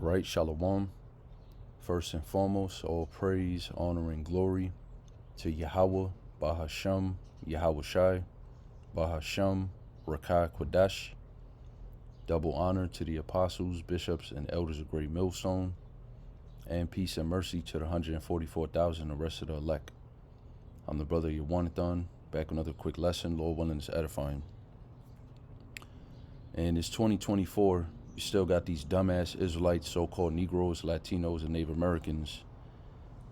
Right, Shalom. First and foremost, all praise, honor, and glory to Yahweh, Bahasham, Yahweh Shai, Bahasham, Rakai Kwadash. Double honor to the apostles, bishops, and elders of Great Millstone, and peace and mercy to the 144,000, the rest of the elect. I'm the brother Yawanathan, back with another quick lesson. Lord willing, is edifying. And it's 2024. You still got these dumbass Israelites, so-called Negroes, Latinos, and Native Americans.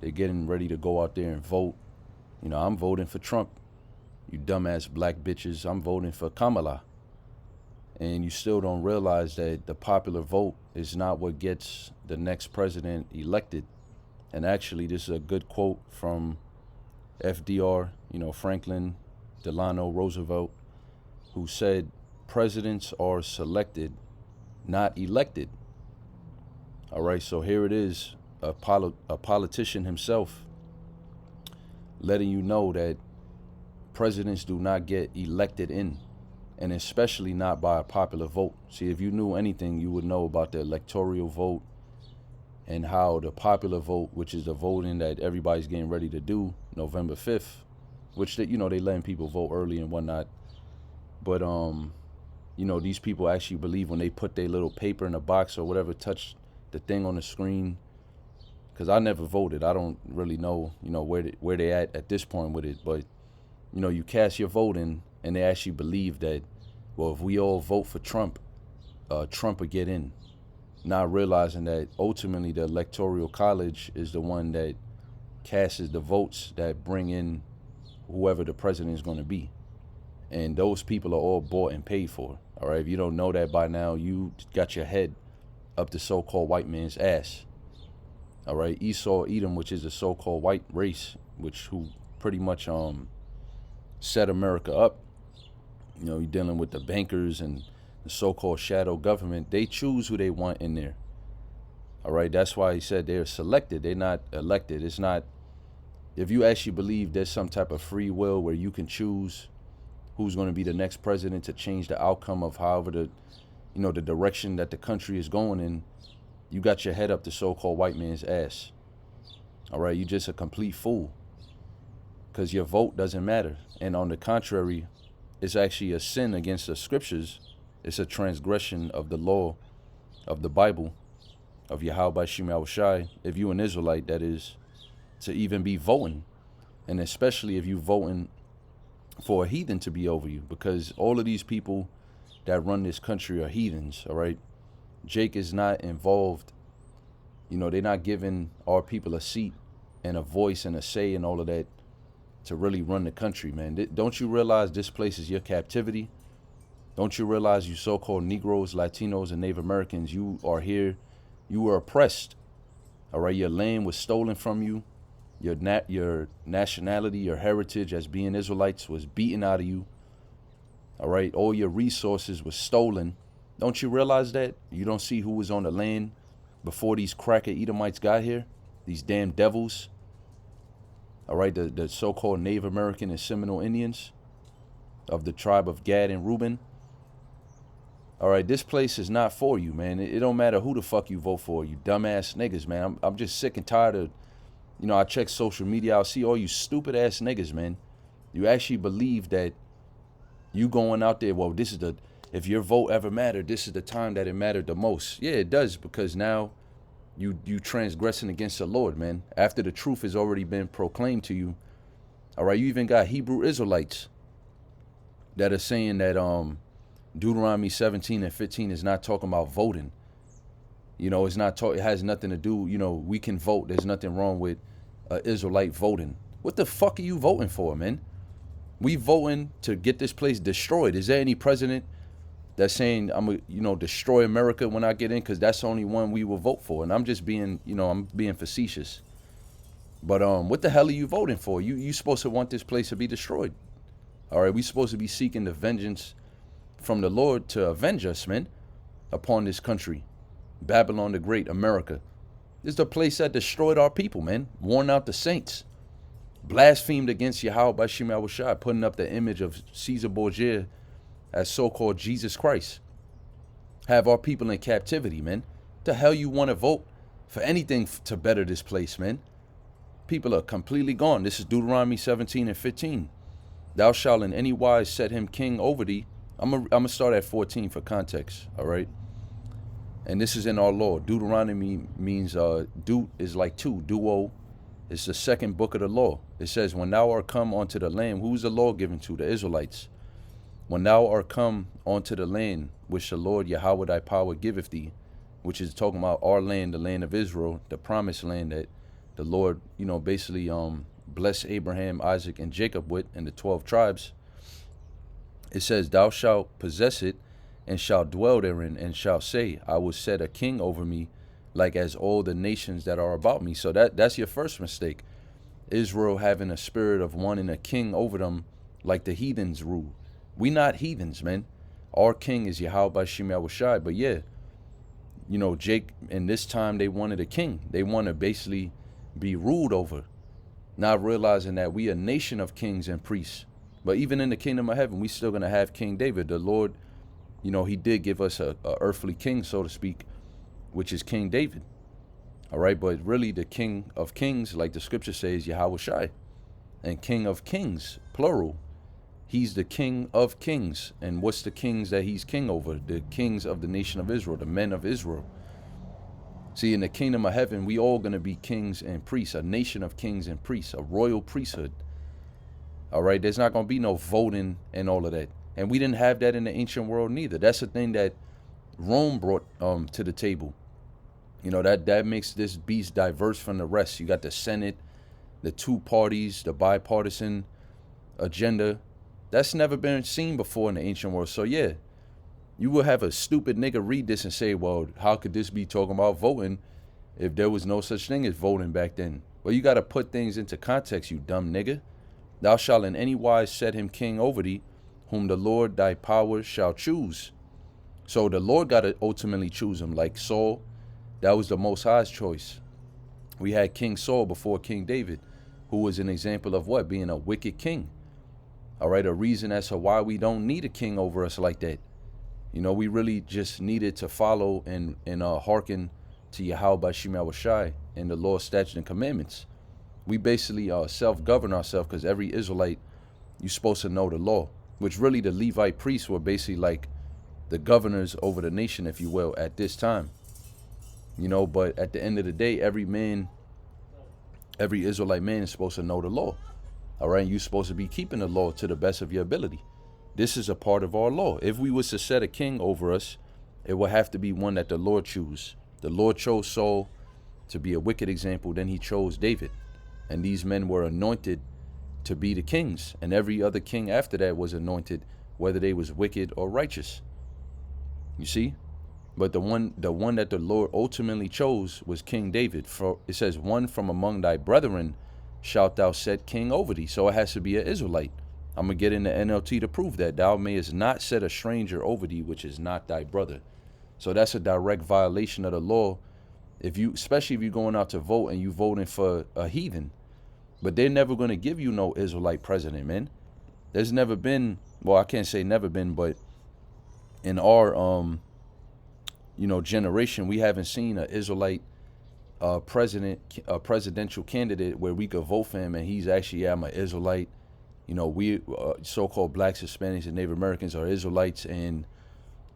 They're getting ready to go out there and vote. You know, I'm voting for Trump. You dumbass black bitches, I'm voting for Kamala. And you still don't realize that the popular vote is not what gets the next president elected. And actually, this is a good quote from FDR, Franklin Delano Roosevelt, who said, presidents are selected, not elected. All right, so here it is, a politician himself letting you know that presidents do not get elected in, and especially not by a popular vote. See, if you knew anything, you would know about the electoral vote and how the popular vote, which is the voting that everybody's getting ready to do November 5th, which they letting people vote early and whatnot. But these people actually believe when they put their little paper in a box or whatever, touch the thing on the screen. Because I never voted. I don't really know, where they at this point with it. But, you cast your vote in, and they actually believe that, well, if we all vote for Trump, Trump will get in. Not realizing that ultimately the Electoral College is the one that casts the votes that bring in whoever the president is going to be. And those people are all bought and paid for. All right, if you don't know that by now, you got your head up the so-called white man's ass. All right, Esau, Edom, which is the so-called white race, who pretty much set America up. You're dealing with the bankers and the so-called shadow government. They choose who they want in there. All right, that's why he said they're selected. They're not elected. It's not, if you actually believe there's some type of free will where you can choose who's going to be the next president to change the outcome of however the direction that the country is going in, you got your head up the so-called white man's ass. All right, you're just a complete fool because your vote doesn't matter. And on the contrary, it's actually a sin against the scriptures. It's a transgression of the law of the Bible, of Yahweh Shai, if you an Israelite, that is, to even be voting. And especially if you voting for a heathen to be over you, because all of these people that run this country are heathens, all right? Jake is not involved. They're not giving our people a seat and a voice and a say and all of that to really run the country, man. Don't you realize this place is your captivity? Don't you realize you so-called Negroes, Latinos, and Native Americans, you are here, you were oppressed, all right? Your land was stolen from you. Your nationality, your heritage as being Israelites was beaten out of you, all right? All your resources were stolen. Don't you realize that? You don't see who was on the land before these cracker Edomites got here? These damn devils, all right? The so-called Native American and Simenole Indians of the tribe of Gad and Reuben. All right, this place is not for you, man. It don't matter who the fuck you vote for, you dumbass niggas, man. I'm just sick and tired of, I check social media, I'll see all you stupid ass niggas, man. You actually believe that you going out there, well, if your vote ever mattered, this is the time that it mattered the most. Yeah, it does, because now you transgressing against the Lord, man. After the truth has already been proclaimed to you. All right, you even got Hebrew Israelites that are saying that Deuteronomy 17 and 15 is not talking about voting. It's not it has nothing to do, we can vote. There's nothing wrong with Israelite voting. What the fuck are you voting for, man? We voting to get this place destroyed. Is there any president that's saying I'm gonna destroy America when I get in? Because that's the only one we will vote for. And I'm just being, I'm being facetious. But what the hell are you voting for? You supposed to want this place to be destroyed. All right, we supposed to be seeking the vengeance from the Lord to avenge us, man, upon this country. Babylon the Great, America. This is the place that destroyed our people, man. Worn out the saints. Blasphemed against Yahweh by Shai, putting up the image of Caesar Borgia as so-called Jesus Christ. Have our people in captivity, man. The hell you want to vote for anything to better this place, man? People are completely gone. This is Deuteronomy 17 and 15. Thou shalt in any wise set him king over thee. I'm gonna start at 14 for context, all right? And this is in our law. Deuteronomy means, deut is like two, duo. It's the second book of the law. It says, when thou art come onto the land, who's the law given to? The Israelites. When thou art come onto the land, which the Lord Yahweh thy power giveth thee, which is talking about our land, the land of Israel, the promised land that the Lord, basically blessed Abraham, Isaac, and Jacob with, and the 12 tribes. It says, thou shalt possess it, and shalt dwell therein, and shalt say, I will set a king over me, like as all the nations that are about me. So that's your first mistake. Israel having a spirit of wanting a king over them, like the heathens rule. We not heathens, man. Our king is Yahweh Shem Yahushai. But yeah, Jake, in this time they wanted a king. They want to basically be ruled over, not realizing that we a nation of kings and priests. But even in the kingdom of heaven, we still going to have King David. The Lord, he did give us a earthly king, so to speak, which is King David. All right, but really the King of Kings, like the scripture says, Yahweh Shai. And King of Kings, plural. He's the King of Kings. And what's the kings that he's king over? The kings of the nation of Israel, the men of Israel. See, in the kingdom of heaven, we all going to be kings and priests, a nation of kings and priests, a royal priesthood. All right, there's not going to be no voting and all of that. And we didn't have that in the ancient world neither. That's the thing that Rome brought to the table. That makes this beast diverse from the rest. You got the Senate, the two parties, the bipartisan agenda. That's never been seen before in the ancient world. So yeah, you will have a stupid nigga read this and say, well, how could this be talking about voting if there was no such thing as voting back then? Well, you got to put things into context, you dumb nigga. Thou shalt in any wise set him king over thee, whom the Lord thy power shall choose. So the Lord got to ultimately choose him. Like Saul, that was the Most High's choice. We had King Saul before King David, who was an example of what? Being a wicked king. All right, a reason as to why we don't need a king over us like that. We really just needed to follow and hearken to Yahweh Shem Yahushai and the law, statutes, and commandments. We basically self-govern ourselves, because every Israelite, you're supposed to know the law, which really the Levite priests were basically like the governors over the nation, if you will, at this time. But at the end of the day, every Israelite man is supposed to know the law. All right, you're supposed to be keeping the law to the best of your ability. This is a part of our law. If we was to set a king over us, it would have to be one that the Lord choose. The Lord chose Saul to be a wicked example, then he chose David. And these men were anointed to be the kings. And every other king after that was anointed, whether they was wicked or righteous. You see? But the one that the Lord ultimately chose was King David. For it says, one from among thy brethren shalt thou set king over thee. So it has to be an Israelite. I'm going to get in the NLT to prove that. Thou mayest not set a stranger over thee, which is not thy brother. So that's a direct violation of the law. Especially if you're going out to vote and you voting for a heathen. But they're never going to give you no Israelite president, man. There's never been, well, I can't say never been, but in our, generation, we haven't seen an Israelite presidential candidate where we could vote for him and he's actually, I'm an Israelite. We so-called blacks, Hispanics, and Native Americans are Israelites, and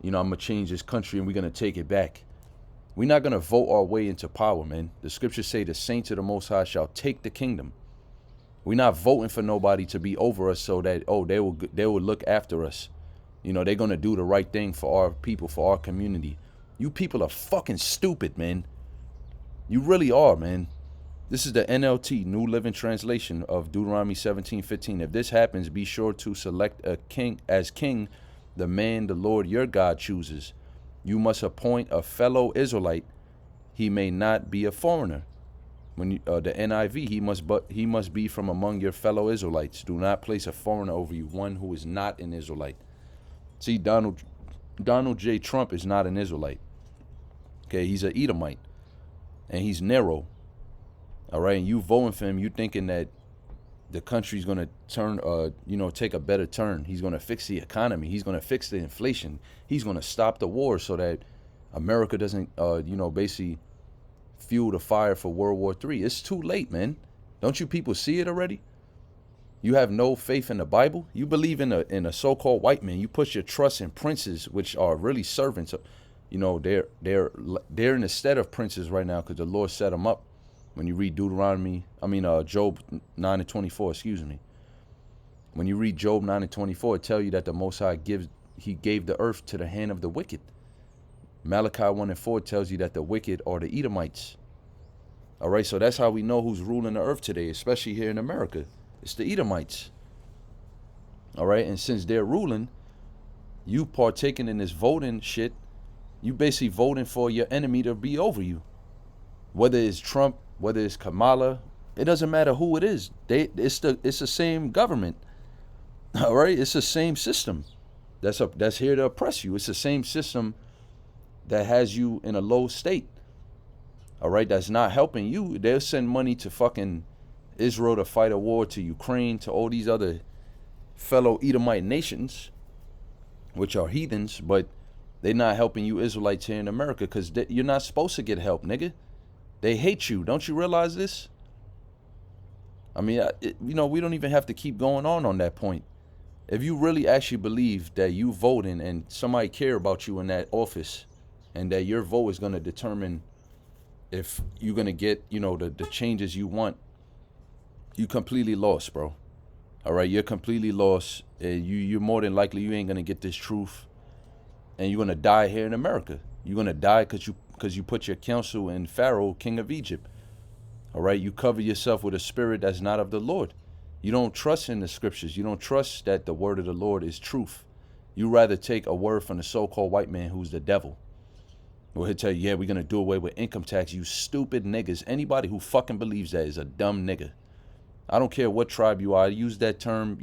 I'm gonna change this country and we're gonna take it back. We're not gonna vote our way into power, man. The scriptures say the saints of the Most High shall take the kingdom. We're not voting for nobody to be over us so that they will look after us. They're gonna do the right thing for our people, for our community. You people are fucking stupid, man. You really are, man. This is the NLT, New Living Translation of Deuteronomy 17:15. If this happens, be sure to select a king as king, the man the Lord your God chooses. You must appoint a fellow Israelite. He may not be a foreigner. When the NIV, he must be from among your fellow Israelites. Do not place a foreigner over you, one who is not an Israelite. See, Donald J. Trump is not an Israelite. Okay, he's an Edomite, and he's narrow. All right, and you voting for him, you thinking that the country's going to turn, take a better turn. He's going to fix the economy. He's going to fix the inflation. He's going to stop the war so that America doesn't, basically fuel the fire for World War III. It's too late, man. Don't you people see it already? You have no faith in the Bible. You believe in a so-called white man. You put your trust in princes, which are really servants. They're in the stead of princes right now because the Lord set them up. When you read Job 9:24, excuse me. When you read Job 9:24, it tells you that the Most High gave the earth to the hand of the wicked. Malachi 1:4 tells you that the wicked are the Edomites. All right, so that's how we know who's ruling the earth today, especially here in America. It's the Edomites. All right, and since they're ruling, you partaking in this voting shit, you basically voting for your enemy to be over you. Whether it's Trump, whether it's Kamala, it doesn't matter who it is. It's the same government. All right, it's the same system that's here to oppress you. It's the same system that has you in a low state. All right, that's not helping you. They'll send money to fucking Israel to fight a war, to Ukraine, to all these other fellow Edomite nations, which are heathens, but they're not helping you Israelites here in America because you're not supposed to get help, nigga. They hate you. Don't you realize this? I mean, we don't even have to keep going on that point. If you really actually believe that you voting and somebody care about you in that office and that your vote is going to determine if you're going to get, the changes you want, you completely lost, bro. All right, you're completely lost. You're more than likely you ain't going to get this truth. And you're going to die here in America. You're going to die because you put your counsel in Pharaoh, king of Egypt. All right, you cover yourself with a spirit that's not of the Lord. You don't trust in the scriptures. You don't trust that the word of the Lord is truth. You rather take a word from the so-called white man who's the devil. Well, he'll tell you, yeah, we're going to do away with income tax. You stupid niggas. Anybody who fucking believes that is a dumb nigga. I don't care what tribe you are. I use that term,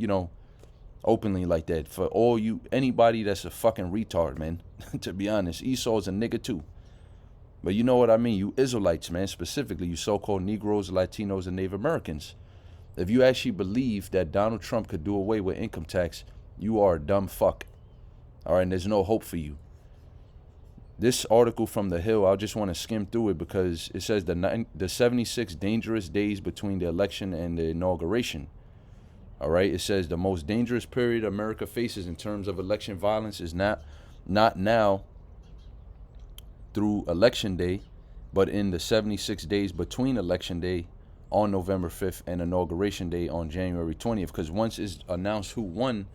openly like that. For anybody that's a fucking retard, man. To be honest, Esau's a nigga too. But you know what I mean? You Israelites, man, specifically, you so-called Negroes, Latinos, and Native Americans. If you actually believe that Donald Trump could do away with income tax, you are a dumb fuck. All right, and there's no hope for you. This article from The Hill, I just want to skim through it because it says the 76 dangerous days between the election and the inauguration. All right, it says the most dangerous period America faces in terms of election violence is not now through election day, but in the 76 days between election day on November 5th and inauguration day on January 20th. Because once it's announced who won,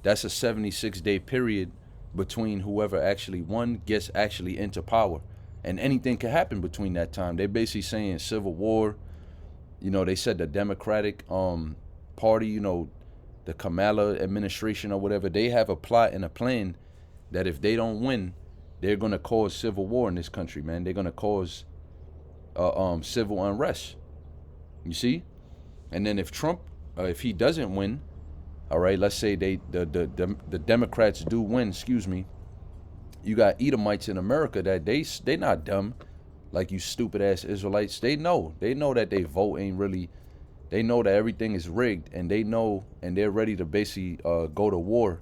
that's a 76-day period between whoever actually won gets actually into power. And anything can happen between that time. They're basically saying civil war. They said the Democratic Party, the Kamala administration or whatever, they have a plot and a plan that if they don't win, they're going to cause civil war in this country, man. They're going to cause civil unrest. You see? And then if Trump, if he doesn't win, all right, let's say the Democrats do win, excuse me, you got Edomites in America that they not dumb like you stupid ass Israelites. They know that they vote ain't really, they know that everything is rigged, and they know, and they're ready to basically go to war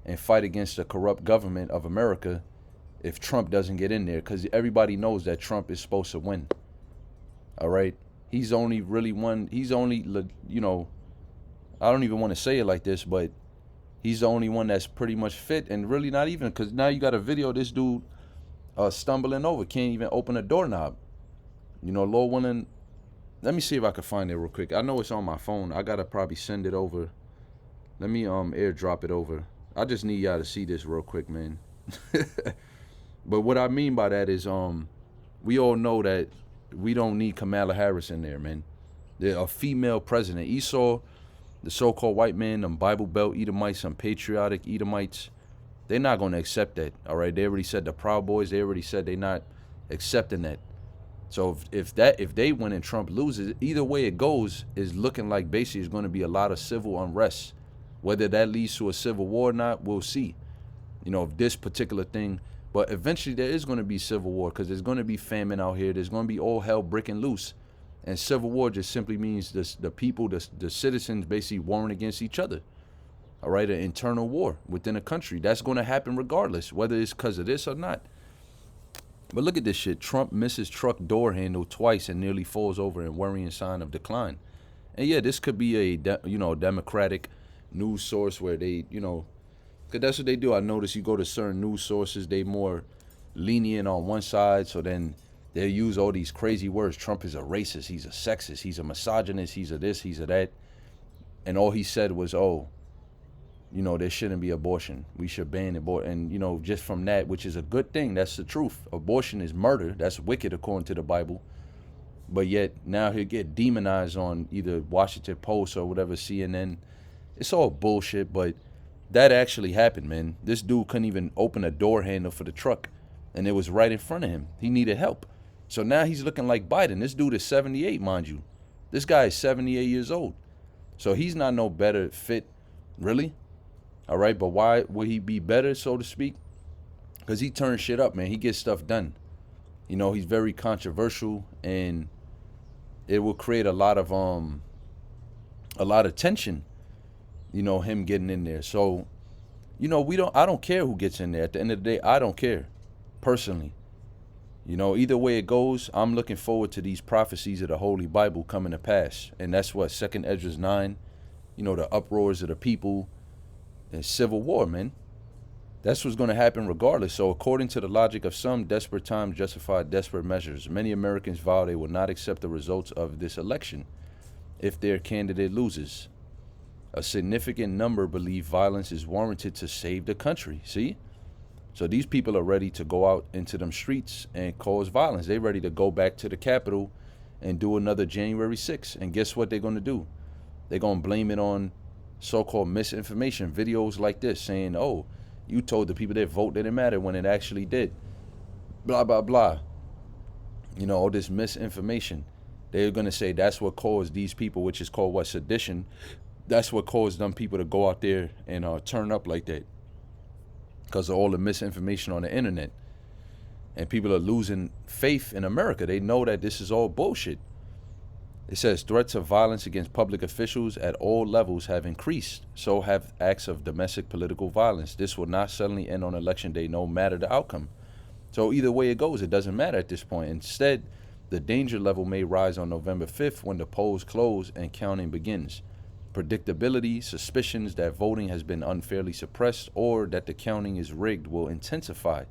and fight against the corrupt government of America if Trump doesn't get in there, because everybody knows that Trump is supposed to win. All right, he's only really one. He's only, I don't even want to say it like this, but he's the only one that's pretty much fit, and really not even, because now you got a video of this dude stumbling over, can't even open a doorknob. Lord willing, let me see if I can find it real quick. I know it's on my phone. I gotta probably send it over. Let me airdrop it over. I just need y'all to see this real quick, man. But what I mean by that is, we all know that we don't need Kamala Harris in there, man. They're a female president. Esau, the so-called white man, them Bible Belt Edomites, some patriotic Edomites, they're not going to accept that, all right? They already said, the Proud Boys, they already said they're not accepting that. So if they win and Trump loses, either way it goes is looking like basically it's going to be a lot of civil unrest. Whether that leads to a civil war or not, we'll see. If this particular thing, but eventually there is going to be civil war because there's going to be famine out here. There's going to be all hell breaking loose. And civil war just simply means the people, the citizens basically warring against each other. All right, an internal war within a country. That's going to happen regardless, whether it's because of this or not. But look at this shit. Trump misses truck door handle twice and nearly falls over in worrying sign of decline. And yeah, this could be a Democratic news source where they, because that's what they do. I notice you go to certain news sources, they more lenient on one side, so then they use all these crazy words. Trump is a racist, he's a sexist, he's a misogynist, he's a this, he's a that. And all he said was, oh, there shouldn't be abortion. We should ban abortion. And, just from that, which is a good thing, that's the truth. Abortion is murder. That's wicked according to the Bible. But yet now he'll get demonized on either Washington Post or whatever, CNN. It's all bullshit, but that actually happened, man. This dude couldn't even open a door handle for the truck, and it was right in front of him. He needed help. So now he's looking like Biden. This dude is 78, mind you. This guy is 78 years old. So he's not no better fit, really. All right, but why would he be better, so to speak? Because he turns shit up, man. He gets stuff done. He's very controversial, and it will create a lot of tension, him getting in there. So, I don't care who gets in there. At the end of the day, I don't care, personally. Either way it goes, I'm looking forward to these prophecies of the Holy Bible coming to pass. And that's what, 2nd Esdras 9, the uproars of the people, and civil war, man. That's what's going to happen regardless. So according to the logic of some, desperate times justify desperate measures. Many Americans vow they will not accept the results of this election if their candidate loses. A significant number believe violence is warranted to save the country. See? So these people are ready to go out into them streets and cause violence. They're ready to go back to the Capitol and do another January 6th. And guess what they're going to do? They're going to blame it on so-called misinformation. Videos like this saying, oh, you told the people that vote didn't matter when it actually did. Blah, blah, blah. All this misinformation. They're going to say that's what caused these people, which is called what? Sedition. That's what caused them people to go out there and turn up like that. Because of all the misinformation on the internet. And people are losing faith in America. They know that this is all bullshit. It says threats of violence against public officials at all levels have increased. So have acts of domestic political violence. This will not suddenly end on election day, no matter the outcome. So either way it goes, it doesn't matter at this point. Instead, the danger level may rise on November 5th when the polls close and counting begins. Predictability, suspicions that voting has been unfairly suppressed or that the counting is rigged will intensify.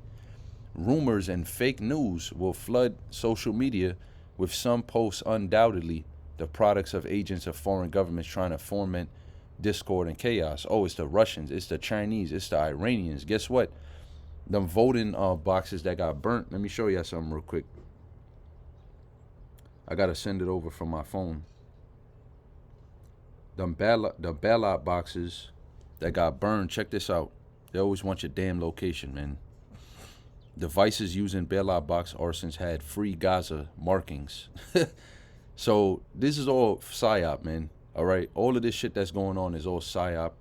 Rumors and fake news will flood social media, with some posts undoubtedly the products of agents of foreign governments trying to foment discord and chaos. Oh, it's the Russians, it's the Chinese, it's the Iranians. Guess what? Them voting boxes that got burnt. Let me show you something real quick. I got to send it over from my phone. The ballot boxes that got burned. Check this out. They always want your damn location, man. Devices using ballot box arsons had free Gaza markings. So this is all psyop, man. All right, all of this shit that's going on is all psyop.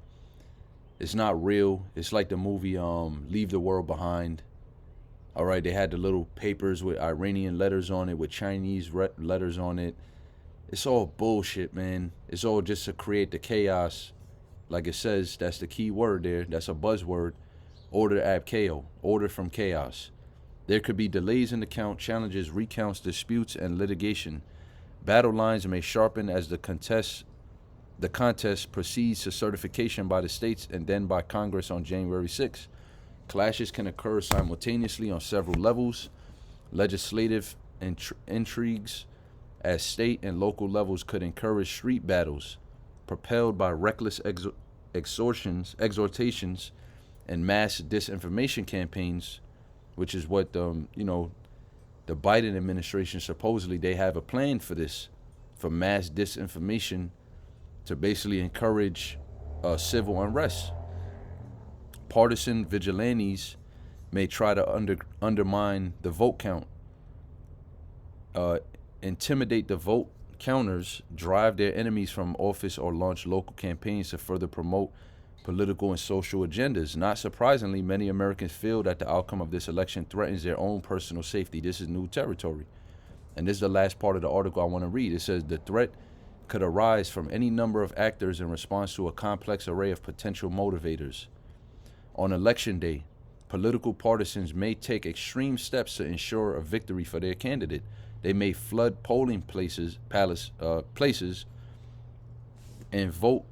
It's not real. It's like the movie Leave the World Behind. All right, they had the little papers with Iranian letters on it, with Chinese letters on it. It's all bullshit, man. It's all just to create the chaos. Like it says, that's the key word there. That's a buzzword. Order ab chaos, order from chaos. There could be delays in the count, challenges, recounts, disputes, and litigation. Battle lines may sharpen as the contest proceeds to certification by the states and then by Congress on January 6th. Clashes can occur simultaneously on several levels. Legislative intrigues at state and local levels could encourage street battles, propelled by reckless exhortations and mass disinformation campaigns, which is what the Biden administration supposedly they have a plan for this, for mass disinformation to basically encourage civil unrest. Partisan vigilantes may try to undermine the vote count, intimidate the vote counters, drive their enemies from office, or launch local campaigns to further promote political and social agendas. Not surprisingly, many Americans feel that the outcome of this election threatens their own personal safety. This is new territory. And this is the last part of the article I want to read. It says the threat could arise from any number of actors in response to a complex array of potential motivators. On election day, political partisans may take extreme steps to ensure a victory for their candidate. They may flood polling places and vote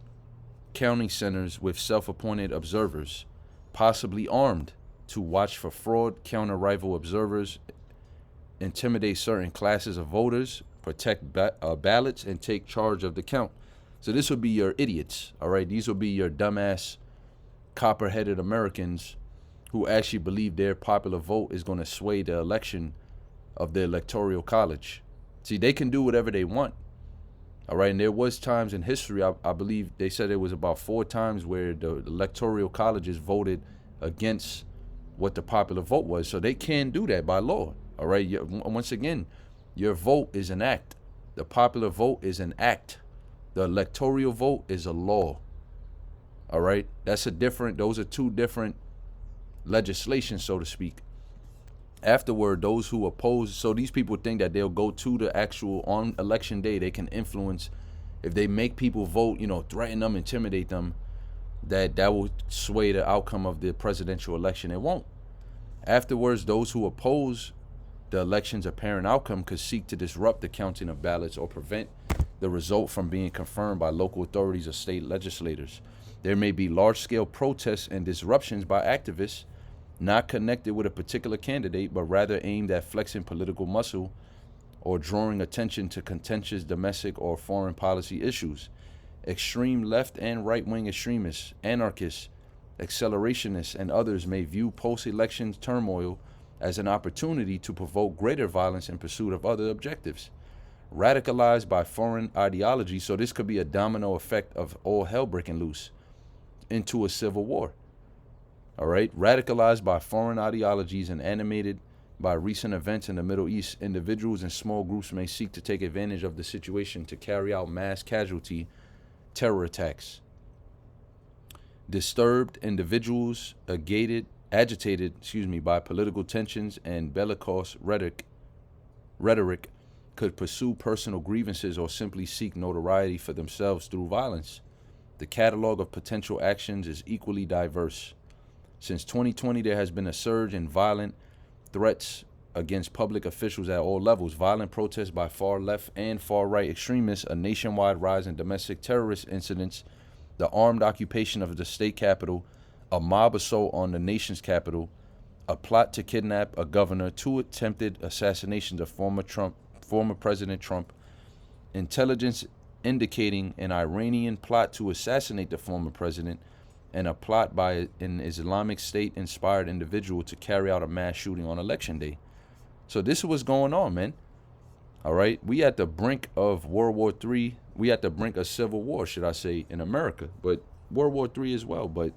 counting centers with self-appointed observers, possibly armed, to watch for fraud, counter rival observers, intimidate certain classes of voters, protect ballots, and take charge of the count. So this would be your idiots, all right? These will be your dumbass, copper-headed Americans who actually believe their popular vote is going to sway the election of the electoral college. See, they can do whatever they want, all right? And there was times in history, I believe they said it was about 4 times where the electoral colleges voted against what the popular vote was. So they can do that by law, all right? Once again, your vote is an act. The popular vote is an act. The electoral vote is a law, all right? Those are 2 different legislations, so to speak. Afterward, those who oppose, so these people think that they'll go to the actual, on election day, they can influence, if they make people vote, threaten them, intimidate them, that will sway the outcome of the presidential election. It won't. Afterwards, those who oppose the election's apparent outcome could seek to disrupt the counting of ballots or prevent the result from being confirmed by local authorities or state legislators. There may be large-scale protests and disruptions by activists not connected with a particular candidate, but rather aimed at flexing political muscle or drawing attention to contentious domestic or foreign policy issues. Extreme left and right-wing extremists, anarchists, accelerationists, and others may view post-election turmoil as an opportunity to provoke greater violence in pursuit of other objectives. Radicalized by foreign ideology, so this could be a domino effect of all hell breaking loose into a civil war. All right, radicalized by foreign ideologies and animated by recent events in the Middle East, individuals and small groups may seek to take advantage of the situation to carry out mass casualty terror attacks. Disturbed individuals, agitated by political tensions and bellicose rhetoric could pursue personal grievances or simply seek notoriety for themselves through violence. The catalog of potential actions is equally diverse. Since 2020, there has been a surge in violent threats against public officials at all levels, violent protests by far left and far right extremists, a nationwide rise in domestic terrorist incidents, the armed occupation of the state capitol, a mob assault on the nation's capital, a plot to kidnap a governor, 2 attempted assassinations of former President Trump, intelligence indicating an Iranian plot to assassinate the former president, and a plot by an Islamic State-inspired individual to carry out a mass shooting on Election Day. So this is what's going on, man. All right? We at the brink of World War III. We at the brink of civil war, should I say, in America. But World War III as well. But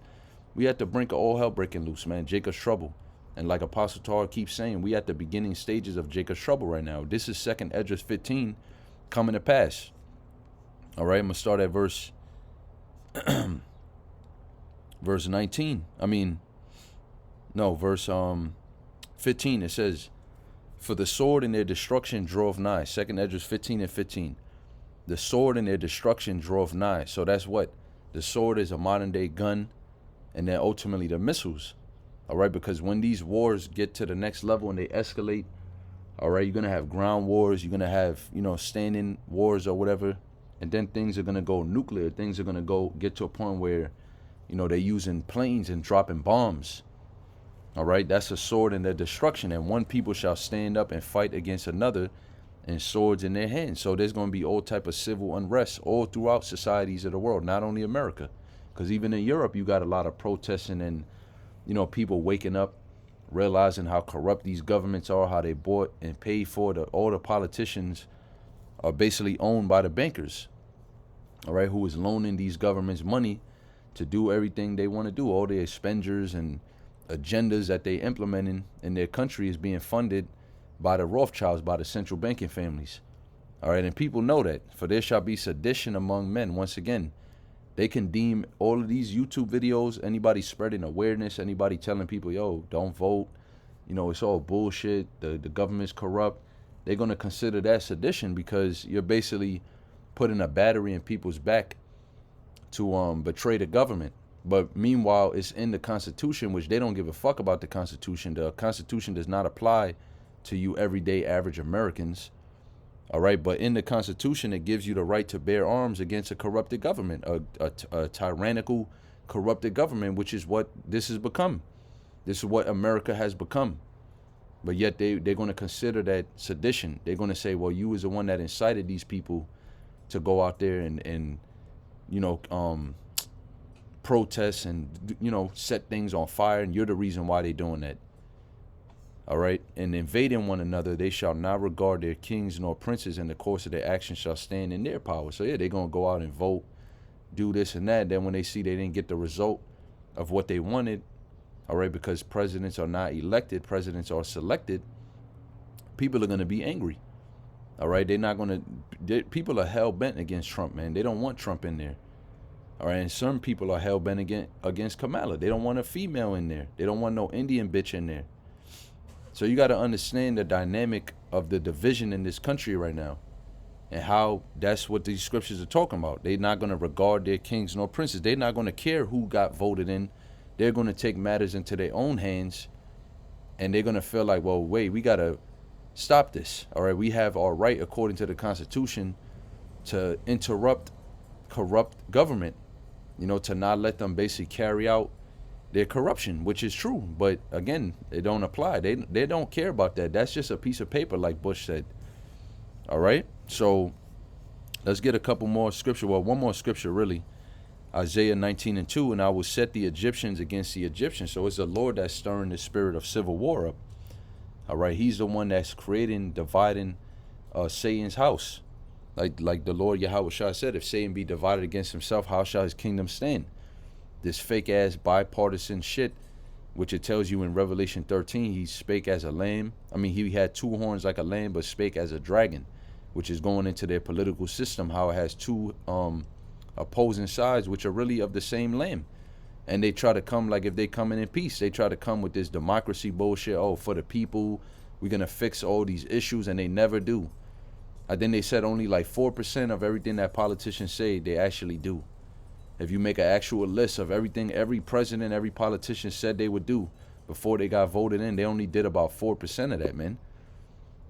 we at the brink of all hell breaking loose, man. Jacob's trouble. And like Apostle Tar keeps saying, we at the beginning stages of Jacob's trouble right now. This is 2nd Esdras 15 coming to pass. All right? I'm going to start at verse 19. Verse 15. It says, for the sword and their destruction drove nigh. 2nd Esdras 15 and 15. The sword and their destruction drove nigh. So that's what? The sword is a modern day gun, and then ultimately the missiles. All right, because when these wars get to the next level and they escalate, all right, you're going to have ground wars. You're going to have, standing wars or whatever. And then things are going to go nuclear. Things are going to get to a point where, they're using planes and dropping bombs. All right, that's a sword in their destruction. And one people shall stand up and fight against another, and swords in their hands. So there's going to be all type of civil unrest all throughout societies of the world, not only America. Because even in Europe, you got a lot of protesting and, people waking up, realizing how corrupt these governments are, how they bought and paid for. All the politicians are basically owned by the bankers, all right, who is loaning these governments money to do everything they want to do. All the expenditures and agendas that they implementing in their country is being funded by the Rothschilds, by the central banking families. All right, and people know that. For there shall be sedition among men. Once again, they can deem all of these YouTube videos, anybody spreading awareness, anybody telling people, yo, don't vote, it's all bullshit, the government's corrupt. They're going to consider that sedition because you're basically putting a battery in people's back to betray the government. But meanwhile, it's in the Constitution, which they don't give a fuck about the Constitution. The Constitution does not apply to you everyday average Americans. All right. But in the Constitution, it gives you the right to bear arms against a corrupted government, a tyrannical, corrupted government, which is what this has become. This is what America has become. But yet they're going to consider that sedition. They're going to say, well, you was the one that incited these people to go out there and you know, protest and, you know, set things on fire, and you're the reason why they're doing that. All right. And invading one another, they shall not regard their kings nor princes, and the course of their actions shall stand in their power. So yeah, they're going to go out and vote, do this and that. Then when they see they didn't get the result of what they wanted, all right, because presidents are not elected, presidents are selected, people are going to be angry. All right. They're not going to, people are hell bent against Trump, man. They don't want Trump in there. All right. And some people are hell bent against Kamala. They don't want a female in there. They don't want no Indian bitch in there. So you got to understand the dynamic of the division in this country right now, and how that's what these scriptures are talking about. They're not going to regard their kings nor princes. They're not going to care who got voted in. They're going to take matters into their own hands, and they're going to feel like, well, wait, we got to stop this. All right, we have our right, according to the Constitution, to interrupt corrupt government, you know, to not let them basically carry out their corruption, which is true. But again, it don't apply. They don't care about that. That's just a piece of paper, like Bush said. All right, so let's get a couple more scripture. Well, one more scripture, really. Isaiah 19:2, and I will set the Egyptians against the Egyptians. So it's the Lord that's stirring the spirit of civil war up. All right, he's the one that's creating, dividing Satan's house. Like the Lord Yahweh said, if Satan be divided against himself, how shall his kingdom stand? This fake ass bipartisan shit, which it tells you in Revelation 13, he spake as a lamb. I mean, he had two horns like a lamb, but spake as a dragon, which is going into their political system, how it has two opposing sides, which are really of the same lamb. And they try to come, like if they come in peace, they try to come with this democracy bullshit. Oh, for the people, we're going to fix all these issues, and they never do. And then they said only like 4% of everything that politicians say they actually do. If you make an actual list of everything every president, every politician said they would do before they got voted in, they only did about 4% of that, man.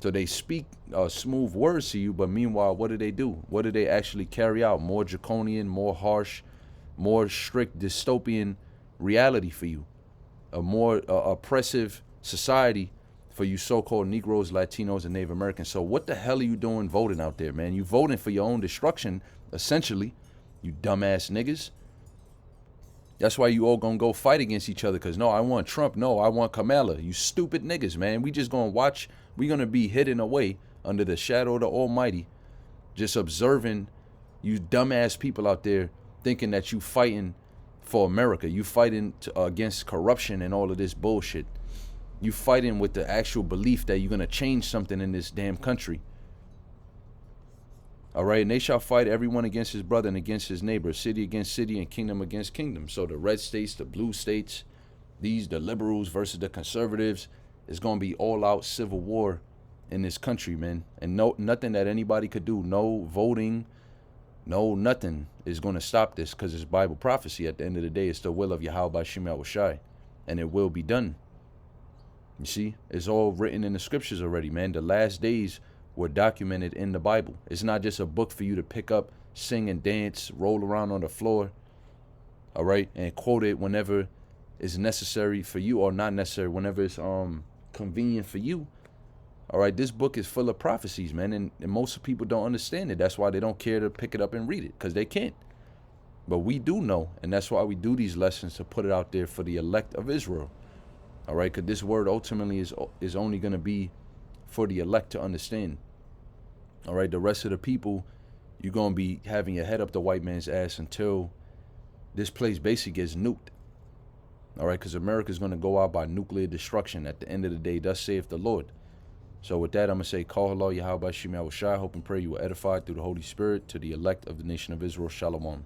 So they speak smooth words to you, but meanwhile, what do? What do they actually carry out? More draconian, more harsh, more strict dystopian reality for you. A more oppressive society for you so-called Negroes, Latinos, and Native Americans. So what the hell are you doing voting out there, man? You voting for your own destruction, essentially, you dumbass niggas. That's why you all gonna go fight against each other, because no, I want Trump, no, I want Kamala. You stupid niggas, man. We just gonna watch. We're gonna be hidden away under the shadow of the Almighty, just observing you dumbass people out there thinking that you fighting for America. You fighting against corruption and all of this bullshit. You fighting with the actual belief that you're gonna change something in this damn country. All right, and they shall fight everyone against his brother and against his neighbor, city against city and kingdom against kingdom. So the red states, the blue states, the liberals versus the conservatives, it's going to be all out civil war in this country, man. And nothing that anybody could do, no voting, no nothing is going to stop this, because it's Bible prophecy. At the end of the day, it's the will of Yahweh Shai, and it will be done. You see, it's all written in the scriptures already, man. The last days were documented in the Bible. It's not just a book for you to pick up, sing and dance, roll around on the floor, all right, and quote it whenever it's necessary for you, or not necessary, whenever it's convenient for you. All right, this book is full of prophecies, man, and most people don't understand it. That's why they don't care to pick it up and read it, because they can't. But we do know, and that's why we do these lessons, to put it out there for the elect of Israel. All right, because this word ultimately is only going to be for the elect to understand. All right, the rest of the people, you're going to be having your head up the white man's ass until this place basically gets nuked. All right, because America's going to go out by nuclear destruction at the end of the day. Thus saith the Lord. So with that, I'm going to say, call hello, Yahweh Shai. Hope and pray you were edified through the Holy Spirit. To the elect of the nation of Israel, Shalom.